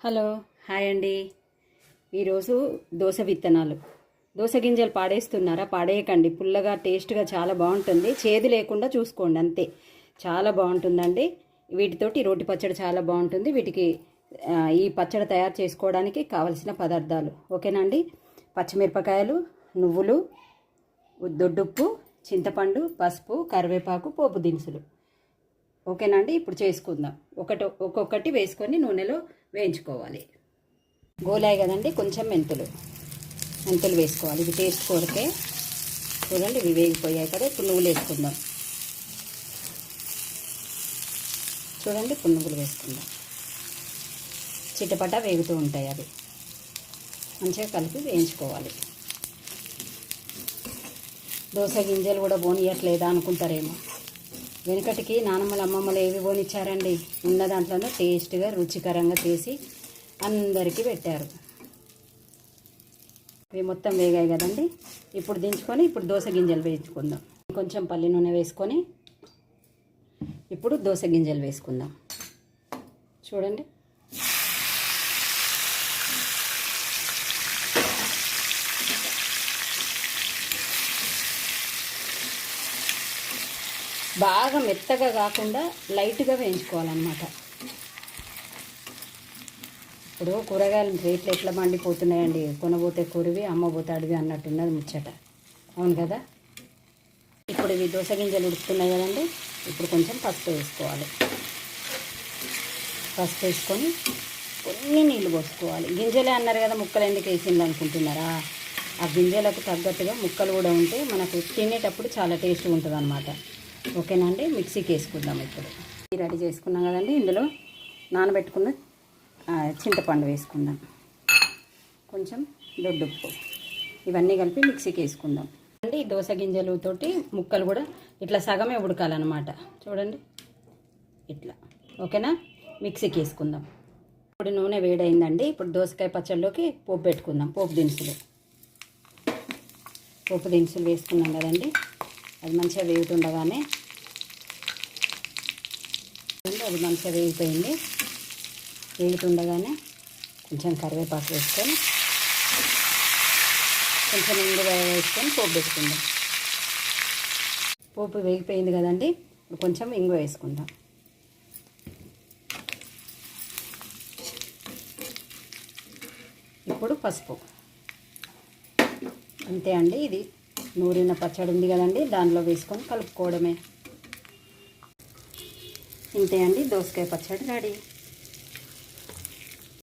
Hello hi అండి. ఈరోజు దోస విత్తనాలు, దోస గింజలు పాడేస్తున్నారా? పాడేయకండి. పుల్లగా టేస్ట్గా చాలా బాగుంటుంది. చేదు లేకుండా చూసుకోండి, అంతే. చాలా బాగుంటుందండి. వీటితోటి రోటి పచ్చడి చాలా బాగుంటుంది. వీటికి ఈ పచ్చడి తయారు చేసుకోవడానికి కావలసిన పదార్థాలు ఓకేనండి. పచ్చిమిరపకాయలు, నువ్వులు, దొడ్డుప్పు, చింతపండు, పసుపు, కరివేపాకు, పోపు దినుసులు. ఓకేనండి. ఇప్పుడు చేసుకుందాం. ఒక్కొక్కటి వేసుకొని నూనెలో వేయించుకోవాలి. గోలాయి కదండి, కొంచెం మెంతులు వేసుకోవాలి. ఇవి టేస్ట్ కొరకే. చూడండి, ఇవి వేగిపోయాయి కదా. ఇప్పుడు నువ్వులు వేసుకుందాం. చూడండి, ఇప్పుడు నువ్వులు వేసుకుందాం. చిటపట వేగుతూ ఉంటాయి. అవి మంచిగా కలిపి వేయించుకోవాలి. దోస గింజలు కూడా పోనీయట్లేదా అనుకుంటారేమో. వెనుకటికి నానమ్మలు అమ్మమ్మలు ఏవి పోనిచ్చారండి. ఉన్న దాంట్లోనే టేస్ట్గా రుచికరంగా చేసి అందరికీ పెట్టారు. ఇవి మొత్తం వేగాయి కదండి. ఇప్పుడు దించుకొని ఇప్పుడు దోస గింజలు వేయించుకుందాం. కొంచెం పల్లి నూనె వేసుకొని ఇప్పుడు దోస గింజలు వేసుకుందాం. చూడండి, బాగా మెత్తగా కాకుండా లైట్గా వేయించుకోవాలన్నమాట. ఇప్పుడు కూరగాయల రేట్లు ఎట్లా మండిపోతున్నాయండి. కొనబోతే కురివి, అమ్మబోతే అడివి అన్నట్టున్నది ముచ్చట. అవును కదా. ఇప్పుడు ఇవి దోస గింజలు ఉడుకుతున్నాయి కదండి. ఇప్పుడు కొంచెం పసుపు వేసుకోవాలి. పసుపు వేసుకొని కొన్ని నీళ్ళు పోసుకోవాలి. గింజలే అన్నారు కదా, ముక్కలు ఎందుకు వేసింది అనుకుంటున్నారా? ఆ గింజలకు తగ్గట్టుగా ముక్కలు కూడా ఉంటే మనకు తినేటప్పుడు చాలా టేస్ట్గా ఉంటుంది అన్నమాట. ఓకేనండి. మిక్సీకి వేసుకుందాం. ఇప్పుడు రెడీ చేసుకున్నాం కదండి. ఇందులో నానబెట్టుకున్న చింతపండు వేసుకుందాం. కొంచెం దొడ్డుప్పు, ఇవన్నీ కలిపి మిక్సీకి వేసుకుందాం అండి. దోస గింజలతోటి ముక్కలు కూడా ఇట్లా సగమే ఉడకాలన్నమాట. చూడండి ఇట్లా. ఓకేనా. మిక్సీకి వేసుకుందాం. ఇప్పుడు నూనె వేడైందండి. ఇప్పుడు దోసకాయ పచ్చళ్ళలోకి పోపు పెట్టుకుందాం. పోపు దినుసులు వేసుకున్నాం కదండి. అది మంచిగా వేగుతుండగానే అది మంచిగా వేగిపోయింది. వేగుతుండగానే కొంచెం కరివేపాకు వేసుకొని కొంచెం ఇంగువ వేసుకొని పోపు పెట్టుకుందాం. పోపు వేగిపోయింది కదండి. ఇప్పుడు కొంచెం ఇంగువ వేసుకుందాం. ఇప్పుడు పసుపు. అంతే అండి. ఇది నూరిన పచ్చడి ఉంది కదండి, దానిలో వేసుకొని కలుపుకోవడమే. ఇంతే అండి, దోసకాయ పచ్చడి రెడీ.